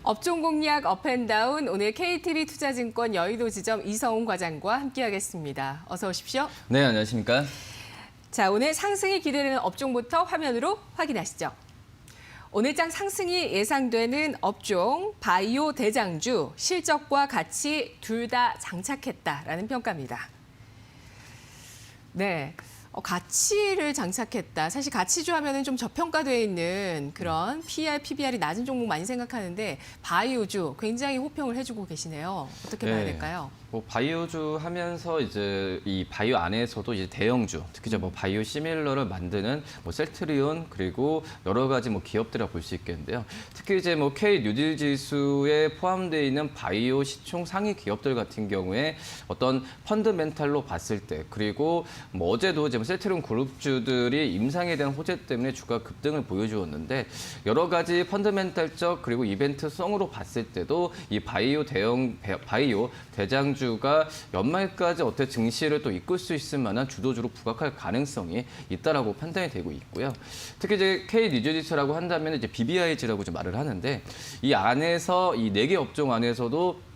업종 공략 업앤다운 오늘 KTB 투자증권 여의도 지점 이성훈 과장과 함께하겠습니다. 어서 오십시오. 네, 안녕하십니까? 자, 오늘 상승이 기대되는 업종부터 화면으로 확인하시죠. 오늘장 상승이 예상되는 업종 바이오 대장주 실적과 가치 둘 다 장착했다라는 평가입니다. 네. 가치를 장착했다. 사실 가치주 하면은 좀 저평가되어 있는 그런 PER, PBR이 낮은 종목 많이 생각하는데 바이오주 굉장히 호평을 해주고 계시네요. 어떻게 봐야 될까요? 바이오주 하면서 이제 이 바이오 안에서도 이제 대형주, 특히 뭐 바이오 시밀러를 만드는 뭐 셀트리온 그리고 여러 가지 뭐 기업들이라 볼 수 있겠는데요. 특히 이제 뭐 K 뉴딜 지수에 포함되어 있는 바이오 시총 상위 기업들 같은 경우에 어떤 펀드멘탈로 봤을 때 그리고 뭐 어제도 이제 셀트리온 그룹주들이 임상에 대한 호재 때문에 주가 급등을 보여주었는데 여러 가지 펀드멘탈적 그리고 이벤트성으로 봤을 때도 이 바이오 대장주가 연말까지 어떻게 증시를 또 이끌 수 있을 만한 주도주로 부각할 가능성이 있다라고 판단이 되고 있고요. 특히 이제 K 뉴질지수라고 한다면 이제 BBIG라고 좀 말을 하는데 이 안에서 이 4개 업종 안에서도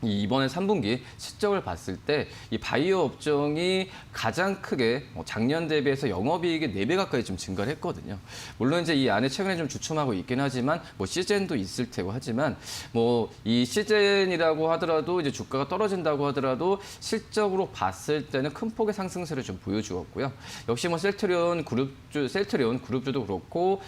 이번에 3분기 실적을 봤을 때 이 바이오 업종이 가장 크게 작년 대비해서 영업이익이 4배 가까이 좀 증가를 했거든요. 물론 이제 이 안에 최근에 좀 주춤하고 있긴 하지만 뭐 시즌도 있을 테고 하지만 뭐 이 시즌이라고 하더라도 이제 주가가 떨어진다고 하더라도 실적으로 봤을 때는 큰 폭의 상승세를 좀 보여주었고요. 역시 뭐 셀트리온 그룹주도 그렇고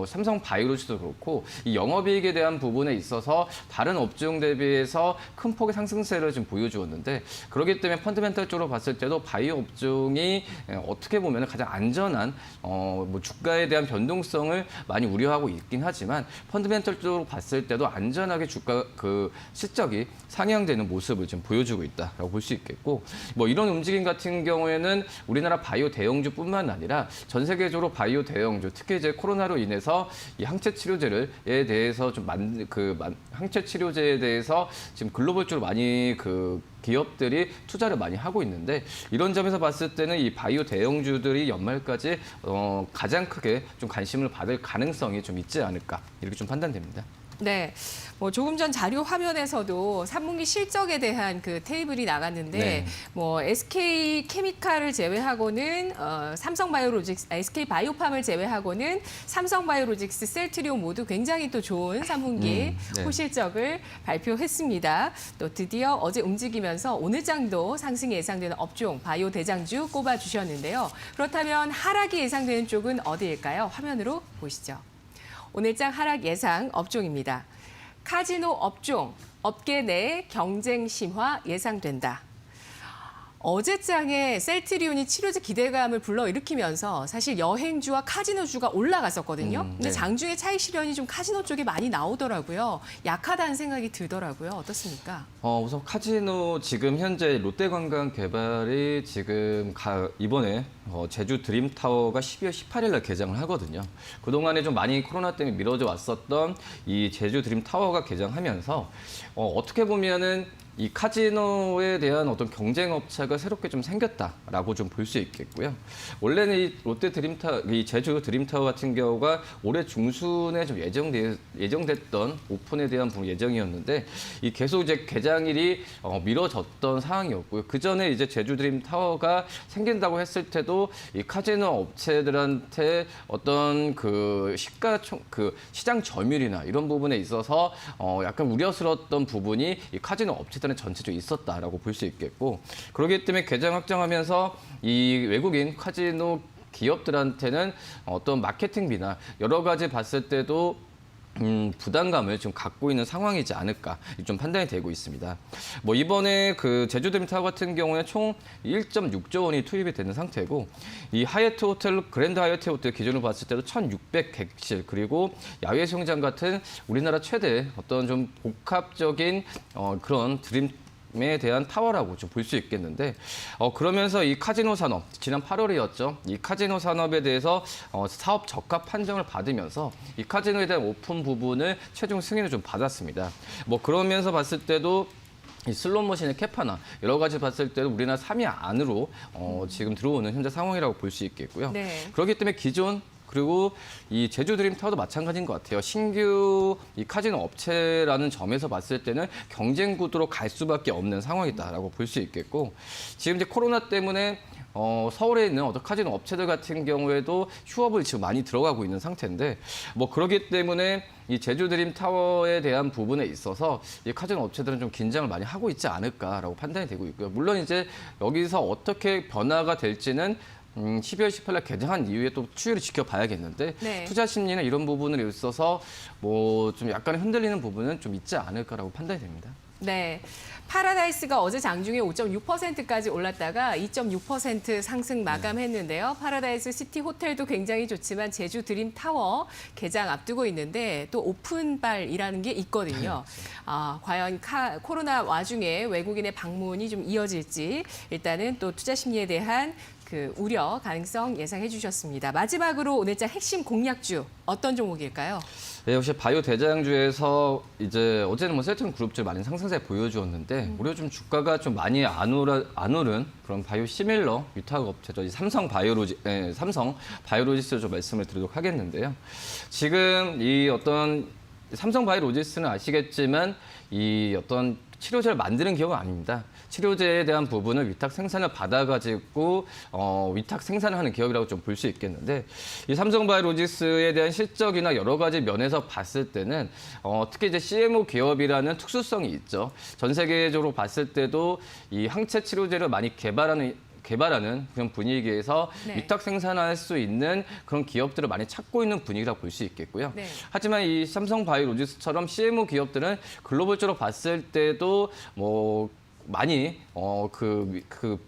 삼성 바이오로직도 그렇고 이 영업이익에 대한 부분에 있어서 다른 업종 대비해서 큰 폭의 상승세를 좀 보여주었는데 그렇기 때문에 펀드멘탈적으로 봤을 때도 바이오 업종이 어떻게 보면 가장 안전한 뭐 주가에 대한 변동성을 많이 우려하고 있긴 하지만 펀드멘탈적으로 봤을 때도 안전하게 주가 그 실적이 상향되는 모습을 좀 보여주고 있다라고 볼 수 있겠고 뭐 이런 움직임 같은 경우에는 우리나라 바이오 대형주뿐만 아니라 전 세계적으로 바이오 대형주 특히 이제 코로나로 인해서 이 항체 치료제에 대해서 좀 항체 치료제에 대해서 지금 글로벌적으로 많이 기업들이 투자를 많이 하고 있는데 이런 점에서 봤을 때는 이 바이오 대형주들이 연말까지 가장 크게 좀 관심을 받을 가능성이 좀 있지 않을까 이렇게 좀 판단됩니다. 네, 뭐 조금 전 자료 화면에서도 3분기 실적에 대한 그 테이블이 나갔는데 네. 뭐 SK 케미칼을 제외하고는 삼성바이오로직스, SK 바이오팜을 제외하고는 삼성바이오로직스, 셀트리온 모두 굉장히 또 좋은 3분기 네. 호실적을 발표했습니다. 또 드디어 어제 움직이면서 오늘장도 상승이 예상되는 업종 바이오 대장주 꼽아주셨는데요. 그렇다면 하락이 예상되는 쪽은 어디일까요? 화면으로 보시죠. 오늘장 하락 예상 업종입니다. 카지노 업종, 업계 내 경쟁 심화 예상된다. 어제장에 셀트리온이 치료제 기대감을 불러일으키면서 사실 여행주와 카지노주가 올라갔었거든요. 근데 네. 장중에 차익 실현이 좀 카지노 쪽에 많이 나오더라고요. 약하다는 생각이 들더라고요. 어떻습니까? 우선 카지노 지금 현재 롯데관광개발이 지금 이번에 제주 드림타워가 12월 18일 날 개장을 하거든요. 그동안에 좀 많이 코로나 때문에 미뤄져 왔었던 이 제주 드림타워가 개장하면서 어떻게 보면은 이 카지노에 대한 어떤 경쟁 업체가 새롭게 좀 생겼다라고 좀 볼 수 있겠고요. 원래는 이 제주 드림타워 같은 경우가 올해 중순에 좀 예정됐던 오픈에 대한 예정이었는데 이 계속 이제 개장일이 미뤄졌던 상황이었고요. 그 전에 이제 제주 드림타워가 생긴다고 했을 때도 이 카지노 업체들한테 어떤 시장 점유율이나 이런 부분에 있어서 약간 우려스러웠던 부분이 이 카지노 업체들 전체적으로 있었다라고 볼 수 있겠고 그렇기 때문에 개장 확장하면서 이 외국인 카지노 기업들한테는 어떤 마케팅비나 여러 가지 봤을 때도 부담감을 좀 갖고 있는 상황이지 않을까 좀 판단이 되고 있습니다. 뭐 이번에 제주 드림타워 같은 경우에 총 1.6조 원이 투입이 되는 상태고 이 하얏트 호텔 그랜드 하얏트 호텔 기준으로 봤을 때도 1,600객실 그리고 야외 수영장 같은 우리나라 최대 어떤 좀 복합적인 그런 에 대한 타워라고 좀 볼 수 있겠는데 그러면서 이 카지노 산업 지난 8월이었죠. 이 카지노 산업에 대해서 사업 적합 판정을 받으면서 이 카지노에 대한 오픈 부분을 최종 승인을 좀 받았습니다. 뭐 그러면서 봤을 때도 이 슬롯머신의 캐파나 여러 가지 봤을 때도 우리나라 3위 안으로 지금 들어오는 현재 상황이라고 볼 수 있겠고요. 네. 그렇기 때문에 기존 그리고 이 제주 드림타워도 마찬가지인 것 같아요. 신규 이 카지노 업체라는 점에서 봤을 때는 경쟁 구도로 갈 수밖에 없는 상황이다라고 볼 수 있겠고, 지금 이제 코로나 때문에 서울에 있는 어떤 카지노 업체들 같은 경우에도 휴업을 지금 많이 들어가고 있는 상태인데, 뭐 그렇기 때문에 이 제주 드림 타워에 대한 부분에 있어서 이 카지노 업체들은 좀 긴장을 많이 하고 있지 않을까라고 판단이 되고 있고요. 물론 이제 여기서 어떻게 변화가 될지는 12월 18일 개장한 이후에 또 추이를 지켜봐야겠는데, 네. 투자 심리는 이런 부분에 있어서 뭐 좀 약간 흔들리는 부분은 좀 있지 않을까라고 판단이 됩니다. 네. 파라다이스가 어제 장중에 5.6%까지 올랐다가 2.6% 상승 마감했는데요. 파라다이스 시티 호텔도 굉장히 좋지만 제주 드림 타워 개장 앞두고 있는데 또 오픈발이라는 게 있거든요. 과연 코로나 와중에 외국인의 방문이 좀 이어질지 일단은 또 투자 심리에 대한 그 우려 가능성 예상해 주셨습니다. 마지막으로 오늘자 핵심 공략주 어떤 종목일까요? 네, 역시 바이오 대장주에서 이제 어제는 뭐 셀트리온 그룹주 많은 상승세 보여주었는데 오히려 좀 주가가 좀 많이 안 오른 그런 바이오 시밀러 위탁 업체죠. 이 삼성 바이오로지스 좀 말씀을 드리도록 하겠는데요. 지금 이 어떤 삼성 바이오로지스는 아시겠지만 이 어떤 치료제를 만드는 기업은 아닙니다. 치료제에 대한 부분을 위탁 생산을 받아가지고 위탁 생산을 하는 기업이라고 좀 볼 수 있겠는데, 이 삼성바이오로직스에 대한 실적이나 여러 가지 면에서 봤을 때는 특히 이제 CMO 기업이라는 특수성이 있죠. 전 세계적으로 봤을 때도 이 항체 치료제를 많이 개발하는 그런 분위기에서 네. 위탁 생산할 수 있는 그런 기업들을 많이 찾고 있는 분위기라고 볼 수 있겠고요. 네. 하지만 이 삼성바이오로직스처럼 CMO 기업들은 글로벌적으로 봤을 때도 뭐 많이 그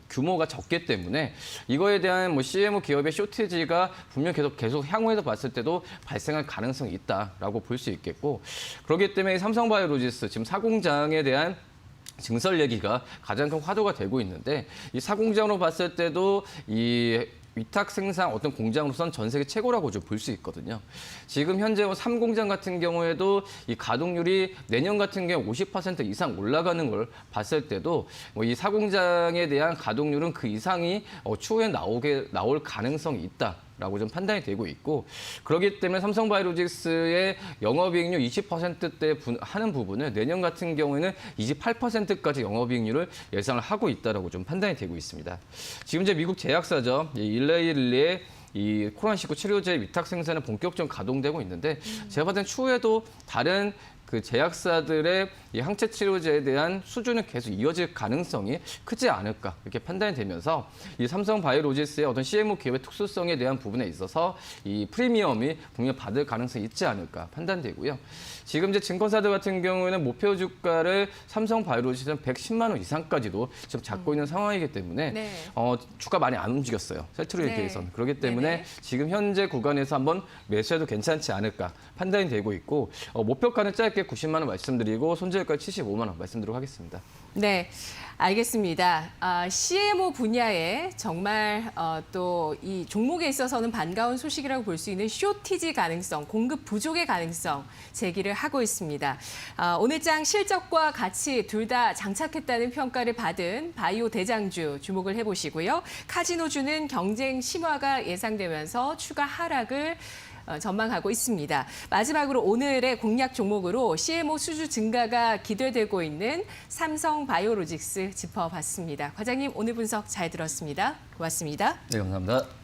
규모가 적기 때문에 이거에 대한 뭐 CMO 기업의 쇼티지가 분명 계속 향후에서 봤을 때도 발생할 가능성이 있다라고 볼 수 있겠고, 그렇기 때문에 삼성바이오로직스 지금 사공장에 대한 증설 얘기가 가장 큰 화두가 되고 있는데, 이 사공장으로 봤을 때도 이 위탁 생산 어떤 공장으로선 전 세계 최고라고 좀 볼 수 있거든요. 지금 현재 3공장 같은 경우에도 이 가동률이 내년 같은 경우 50% 이상 올라가는 걸 봤을 때도 뭐 이 4공장에 대한 가동률은 그 이상이 추후에 나올 가능성이 있다. 라고 좀 판단이 되고 있고, 그렇기 때문에 삼성바이오로직스의 영업이익률 20%대 하는 부분을 내년 같은 경우에는 28%까지 영업이익률을 예상을 하고 있다라고 좀 판단이 되고 있습니다. 지금 이제 미국 제약사죠. 일레일리의 이 코로나19 치료제 위탁 생산은 본격적으로 가동되고 있는데, 제가 봤을 땐 추후에도 다른 그 제약사들의 이 항체 치료제에 대한 수준은 계속 이어질 가능성이 크지 않을까 이렇게 판단이 되면서, 이 삼성 바이오로직스의 어떤 CMO 기업의 특수성에 대한 부분에 있어서 이 프리미엄이 분명 받을 가능성이 있지 않을까 판단되고요. 지금 이제 증권사들 같은 경우에는 목표 주가를 삼성 바이오로직스는 110만 원 이상까지도 지금 잡고 있는 상황이기 때문에 네. 주가 많이 안 움직였어요. 셀트리온에 네. 비해서는. 그렇기 때문에 네네. 지금 현재 구간에서 한번 매수해도 괜찮지 않을까 판단이 되고 있고, 목표가는 짧게 90만 원 말씀드리고 손절가는 75만 원 말씀드리도록 하겠습니다. 네, 알겠습니다. CMO 분야에 정말 또 이 종목에 있어서는 반가운 소식이라고 볼 수 있는 쇼티지 가능성, 공급 부족의 가능성 제기를 하고 있습니다. 오늘장 실적과 같이 둘 다 장착했다는 평가를 받은 바이오 대장주 주목을 해보시고요. 카지노주는 경쟁 심화가 예상되면서 추가 하락을 전망하고 있습니다. 마지막으로 오늘의 공략 종목으로 CMO 수주 증가가 기대되고 있는 삼성 바이오로직스 짚어봤습니다. 과장님, 오늘 분석 잘 들었습니다. 고맙습니다. 네, 감사합니다.